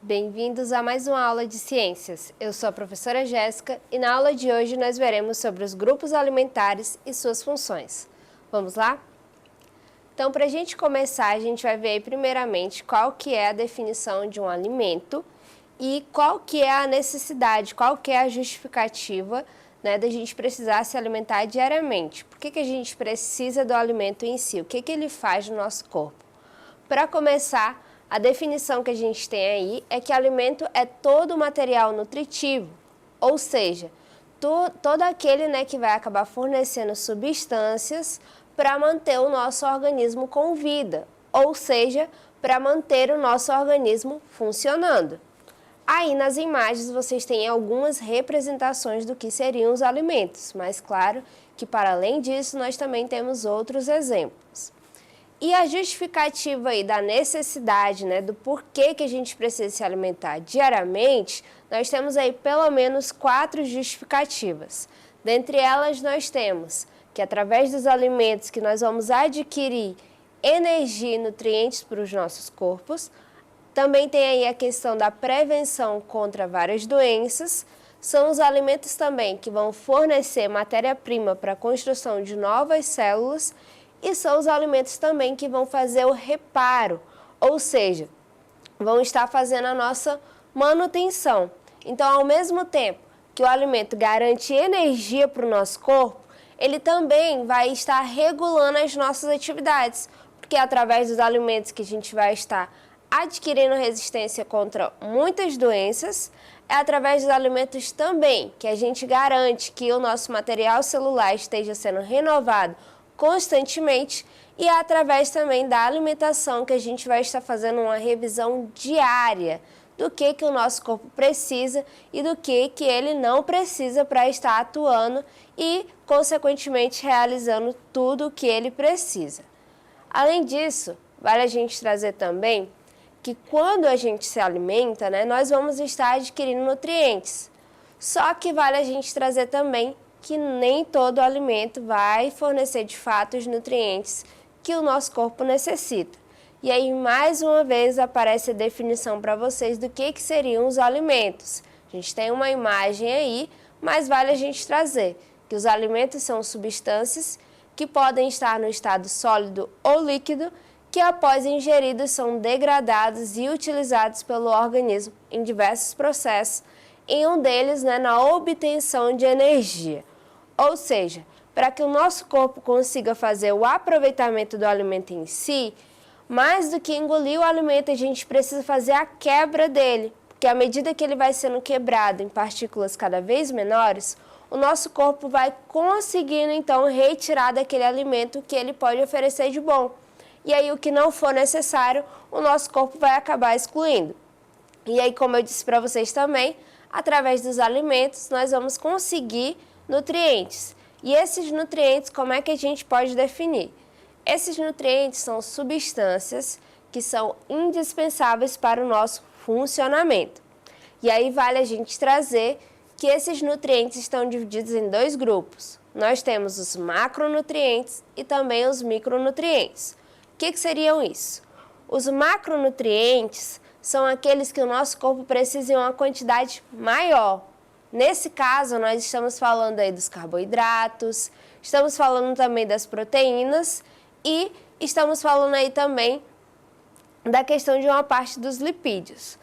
Bem-vindos a mais uma aula de ciências. Eu sou a professora Jéssica e na aula de hoje nós veremos sobre os grupos alimentares e suas funções. Vamos lá? Então, para a gente começar, a gente vai ver aí primeiramente qual que é a definição de um alimento e qual que é a necessidade, qual que é a justificativa, da gente precisar se alimentar diariamente. Por que a gente precisa do alimento em si? O que ele faz no nosso corpo? Para começar, a definição que a gente tem aí é que alimento é todo o material nutritivo, ou seja, todo aquele que vai acabar fornecendo substâncias para manter o nosso organismo com vida, ou seja, para manter o nosso organismo funcionando. Aí nas imagens vocês têm algumas representações do que seriam os alimentos, mas claro que para além disso nós também temos outros exemplos. E a justificativa aí da necessidade, do porquê que a gente precisa se alimentar diariamente, nós temos aí pelo menos 4 justificativas. Dentre elas nós temos que através dos alimentos que nós vamos adquirir energia e nutrientes para os nossos corpos, também tem aí a questão da prevenção contra várias doenças, são os alimentos também que vão fornecer matéria-prima para a construção de novas células e são os alimentos também que vão fazer o reparo, ou seja, vão estar fazendo a nossa manutenção. Então, ao mesmo tempo que o alimento garante energia para o nosso corpo, ele também vai estar regulando as nossas atividades, porque é através dos alimentos que a gente vai estar adquirindo resistência contra muitas doenças, é através dos alimentos também que a gente garante que o nosso material celular esteja sendo renovado constantemente e é através também da alimentação que a gente vai estar fazendo uma revisão diária do que o nosso corpo precisa e do que ele não precisa para estar atuando e, consequentemente, realizando tudo o que ele precisa. Além disso, vale a gente trazer também que quando a gente se alimenta, nós vamos estar adquirindo nutrientes. Só que vale a gente trazer também que nem todo alimento vai fornecer de fato os nutrientes que o nosso corpo necessita. E aí, mais uma vez, aparece a definição para vocês do que seriam os alimentos. A gente tem uma imagem aí, mas vale a gente trazer que os alimentos são substâncias que podem estar no estado sólido ou líquido, que após ingeridos são degradados e utilizados pelo organismo em diversos processos, em um deles na obtenção de energia. Ou seja, para que o nosso corpo consiga fazer o aproveitamento do alimento em si, mais do que engolir o alimento, a gente precisa fazer a quebra dele, porque à medida que ele vai sendo quebrado em partículas cada vez menores, o nosso corpo vai conseguindo então retirar daquele alimento o que ele pode oferecer de bom. E aí o que não for necessário, o nosso corpo vai acabar excluindo. E aí, como eu disse para vocês também, através dos alimentos nós vamos conseguir nutrientes. E esses nutrientes, como é que a gente pode definir? Esses nutrientes são substâncias que são indispensáveis para o nosso funcionamento. E aí vale a gente trazer que esses nutrientes estão divididos em 2 grupos. Nós temos os macronutrientes e também os micronutrientes. O que seriam isso? Os macronutrientes são aqueles que o nosso corpo precisa em uma quantidade maior. Nesse caso, nós estamos falando aí dos carboidratos, estamos falando também das proteínas e estamos falando aí também da questão de uma parte dos lipídios.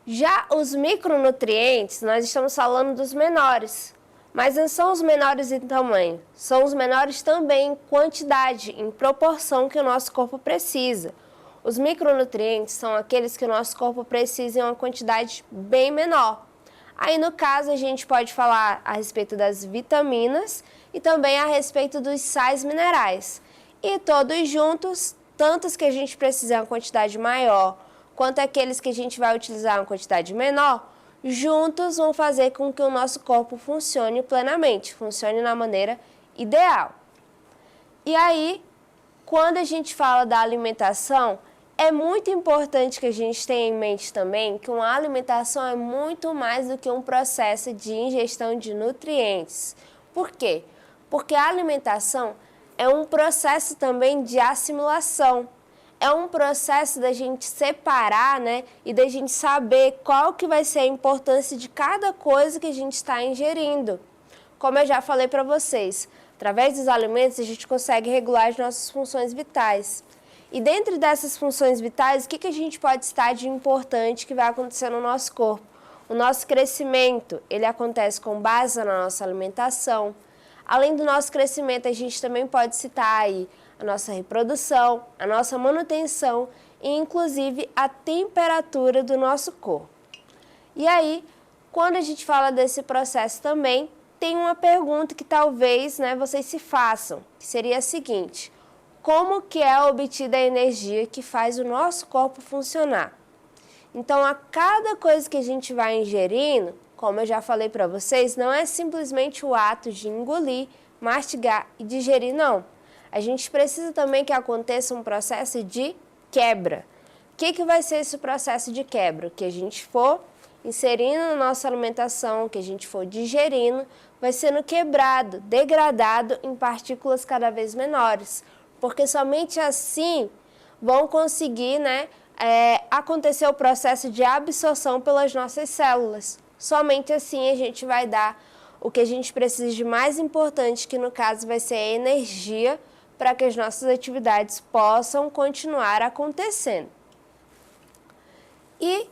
Já os micronutrientes, nós estamos falando dos menores, mas não são os menores em tamanho, são os menores também em quantidade, em proporção que o nosso corpo precisa. Os micronutrientes são aqueles que o nosso corpo precisa em uma quantidade bem menor. Aí, no caso, a gente pode falar a respeito das vitaminas e também a respeito dos sais minerais. E todos juntos, tantos que a gente precisa em uma quantidade maior, quanto aqueles que a gente vai utilizar em uma quantidade menor, juntos vão fazer com que o nosso corpo funcione plenamente, funcione na maneira ideal. E aí, quando a gente fala da alimentação, é muito importante que a gente tenha em mente também que uma alimentação é muito mais do que um processo de ingestão de nutrientes. Por quê? Porque a alimentação é um processo também de assimilação. é um processo da gente separar, né, e da gente saber qual que vai ser a importância de cada coisa que a gente está ingerindo. Como eu já falei para vocês, através dos alimentos a gente consegue regular as nossas funções vitais. E dentro dessas funções vitais, o que a gente pode estar de importante que vai acontecer no nosso corpo? O nosso crescimento, ele acontece com base na nossa alimentação. Além do nosso crescimento, a gente também pode citar aí a nossa reprodução, a nossa manutenção e inclusive a temperatura do nosso corpo. E aí, quando a gente fala desse processo também, tem uma pergunta que talvez, né, vocês se façam, que seria a seguinte: como que é obtida a energia que faz o nosso corpo funcionar? Então, a cada coisa que a gente vai ingerindo, como eu já falei para vocês, não é simplesmente o ato de engolir, mastigar e digerir, não. A gente precisa também que aconteça um processo de quebra. O que vai ser esse processo de quebra? O que a gente for inserindo na nossa alimentação, o que a gente for digerindo, vai sendo quebrado, degradado em partículas cada vez menores. Porque somente assim vão conseguir, né, acontecer o processo de absorção pelas nossas células. Somente assim a gente vai dar o que a gente precisa de mais importante, que no caso vai ser a energia, para que as nossas atividades possam continuar acontecendo. E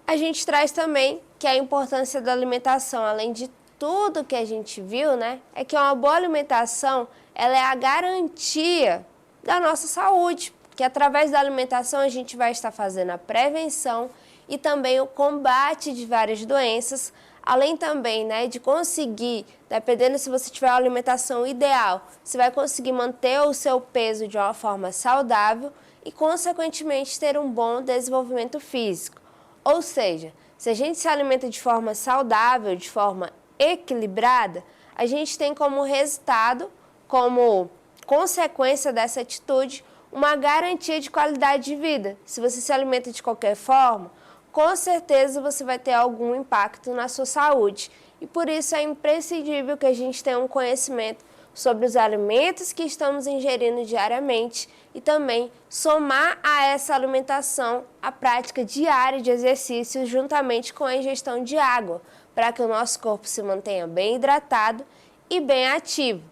a gente traz também que a importância da alimentação, além de tudo que a gente viu, né, é que uma boa alimentação, ela é a garantia da nossa saúde, que através da alimentação a gente vai estar fazendo a prevenção e também o combate de várias doenças, além também, né, de conseguir, dependendo se você tiver uma alimentação ideal, você vai conseguir manter o seu peso de uma forma saudável e, consequentemente, ter um bom desenvolvimento físico. Ou seja, se a gente se alimenta de forma saudável, de forma equilibrada, a gente tem como resultado, como consequência dessa atitude, uma garantia de qualidade de vida. Se você se alimenta de qualquer forma, com certeza você vai ter algum impacto na sua saúde. E por isso é imprescindível que a gente tenha um conhecimento sobre os alimentos que estamos ingerindo diariamente e também somar a essa alimentação a prática diária de exercícios juntamente com a ingestão de água, para que o nosso corpo se mantenha bem hidratado e bem ativo.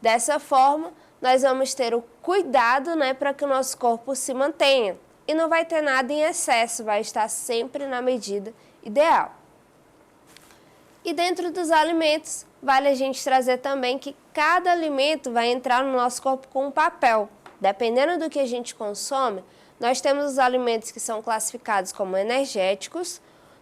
Dessa forma, nós vamos ter o cuidado, né, para que o nosso corpo se mantenha. E não vai ter nada em excesso, vai estar sempre na medida ideal. E dentro dos alimentos, vale a gente trazer também que cada alimento vai entrar no nosso corpo com um papel. Dependendo do que a gente consome, nós temos os alimentos que são classificados como energéticos,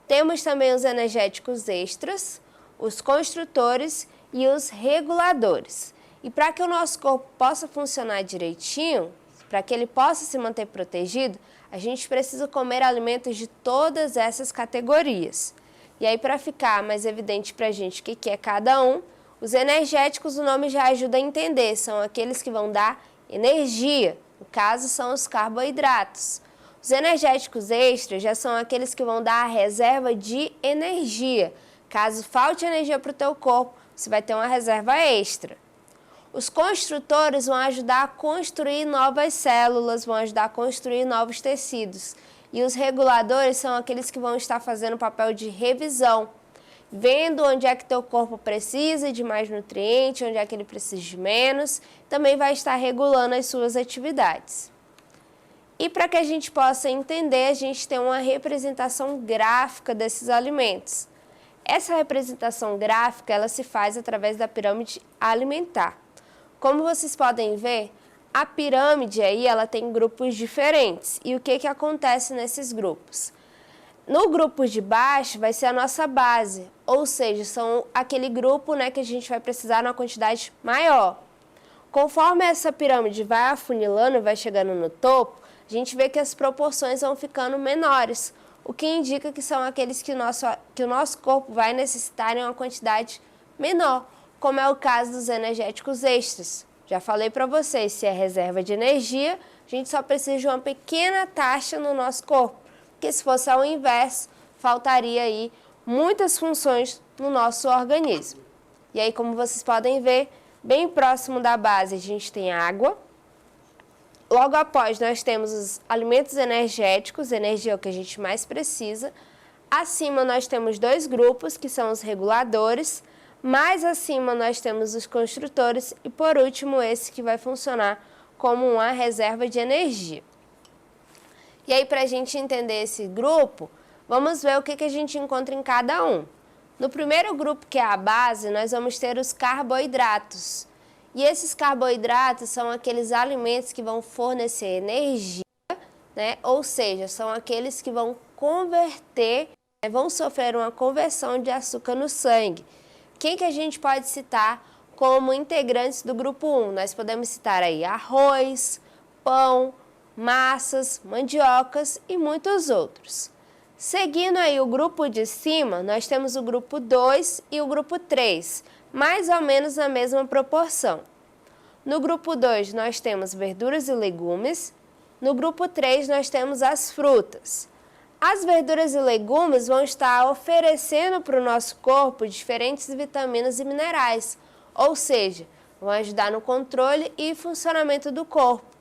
temos também os energéticos extras, os construtores e os reguladores. E para que o nosso corpo possa funcionar direitinho, para que ele possa se manter protegido, a gente precisa comer alimentos de todas essas categorias. E aí, para ficar mais evidente para a gente o que é cada um, os energéticos, o nome já ajuda a entender, são aqueles que vão dar energia, no caso são os carboidratos. Os energéticos extras já são aqueles que vão dar a reserva de energia. Caso falte energia para o teu corpo, você vai ter uma reserva extra. Os construtores vão ajudar a construir novas células, vão ajudar a construir novos tecidos. E os reguladores são aqueles que vão estar fazendo o papel de revisão, vendo onde é que teu corpo precisa de mais nutrientes, onde é que ele precisa de menos, também vai estar regulando as suas atividades. E para que a gente possa entender, a gente tem uma representação gráfica desses alimentos. Essa representação gráfica, ela se faz através da pirâmide alimentar. Como vocês podem ver, a pirâmide aí, ela tem grupos diferentes. E o que acontece nesses grupos? No grupo de baixo vai ser a nossa base, ou seja, são aquele grupo, né, que a gente vai precisar numa quantidade maior. Conforme essa pirâmide vai afunilando, vai chegando no topo, a gente vê que as proporções vão ficando menores, o que indica que são aqueles que o nosso corpo vai necessitar em uma quantidade menor, como é o caso dos energéticos extras. Já falei para vocês, se é reserva de energia, a gente só precisa de uma pequena taxa no nosso corpo, porque se fosse ao inverso, faltaria aí muitas funções no nosso organismo. E aí, como vocês podem ver, bem próximo da base a gente tem água, Logo após, nós temos os alimentos energéticos, energia é o que a gente mais precisa. Acima nós temos dois grupos, que são os reguladores. Mais acima nós temos os construtores e, por último, esse que vai funcionar como uma reserva de energia. E aí, para a gente entender esse grupo, vamos ver o que a gente encontra em cada um. No primeiro grupo, que é a base, nós vamos ter os carboidratos. E esses carboidratos são aqueles alimentos que vão fornecer energia, né? Ou seja, são aqueles que vão converter, vão sofrer uma conversão de açúcar no sangue. Quem que a gente pode citar como integrantes do grupo 1? Nós podemos citar aí arroz, pão, massas, mandiocas e muitos outros. Seguindo aí o grupo de cima, nós temos o grupo 2 e o grupo 3, mais ou menos na mesma proporção. No grupo 2 nós temos verduras e legumes, no grupo 3 nós temos as frutas. As verduras e legumes vão estar oferecendo para o nosso corpo diferentes vitaminas e minerais, ou seja, vão ajudar no controle e funcionamento do corpo.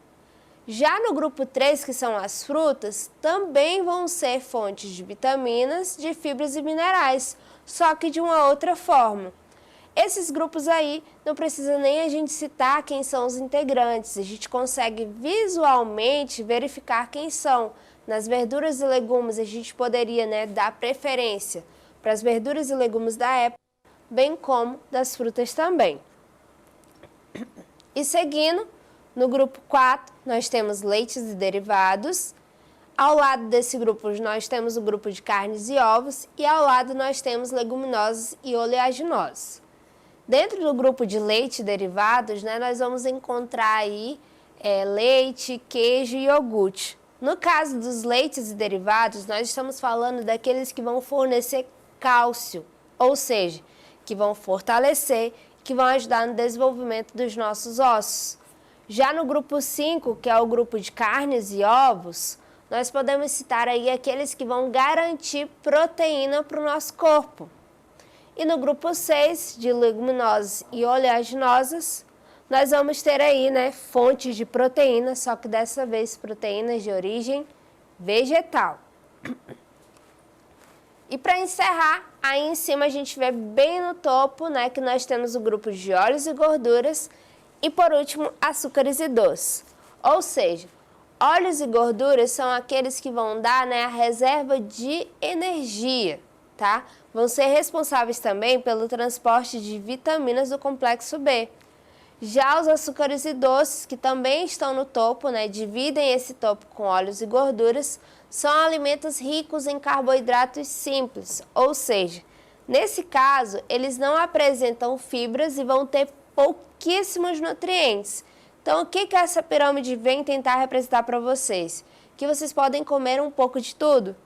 Já no grupo 3, que são as frutas, também vão ser fontes de vitaminas, de fibras e minerais, só que de uma outra forma. Esses grupos aí, não precisa nem a gente citar quem são os integrantes, a gente consegue visualmente verificar quem são. Nas verduras e legumes, a gente poderia, dar preferência para as verduras e legumes da época, bem como das frutas também. E seguindo, no grupo 4, nós temos leites e derivados. Ao lado desse grupo, nós temos o grupo de carnes e ovos. E ao lado, nós temos leguminosas e oleaginosas. Dentro do grupo de leite e derivados, nós vamos encontrar aí leite, queijo e iogurte. No caso dos leites e derivados, nós estamos falando daqueles que vão fornecer cálcio, ou seja, que vão fortalecer, que vão ajudar no desenvolvimento dos nossos ossos. Já no grupo 5, que é o grupo de carnes e ovos, nós podemos citar aí aqueles que vão garantir proteína para o nosso corpo. E no grupo 6, de leguminosas e oleaginosas, nós vamos ter aí, fontes de proteína, só que dessa vez proteínas de origem vegetal. E para encerrar, aí em cima a gente vê bem no topo, que nós temos o grupo de óleos e gorduras e, por último, açúcares e doces. Ou seja, óleos e gorduras são aqueles que vão dar a reserva de energia, tá? Vão ser responsáveis também pelo transporte de vitaminas do complexo B. Já os açúcares e doces, que também estão no topo, dividem esse topo com óleos e gorduras, são alimentos ricos em carboidratos simples, ou seja, nesse caso, eles não apresentam fibras e vão ter pouquíssimos nutrientes. Então, o que essa pirâmide vem tentar representar para vocês? Que vocês podem comer um pouco de tudo.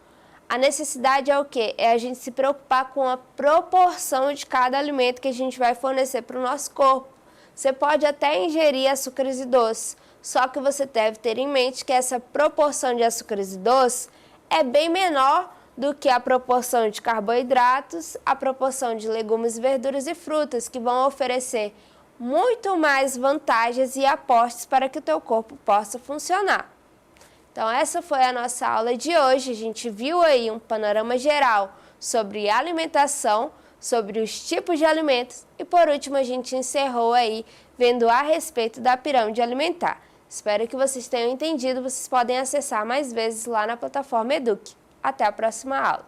A necessidade é o quê? É a gente se preocupar com a proporção de cada alimento que a gente vai fornecer para o nosso corpo. Você pode até ingerir açúcares e doces, só que você deve ter em mente que essa proporção de açúcares e doces é bem menor do que a proporção de carboidratos, a proporção de legumes, verduras e frutas, que vão oferecer muito mais vantagens e aportes para que o teu corpo possa funcionar. Então, essa foi a nossa aula de hoje. A gente viu aí um panorama geral sobre alimentação, sobre os tipos de alimentos e, por último, a gente encerrou aí vendo a respeito da pirâmide alimentar. Espero que vocês tenham entendido. Vocês podem acessar mais vezes lá na plataforma Eduque. Até a próxima aula!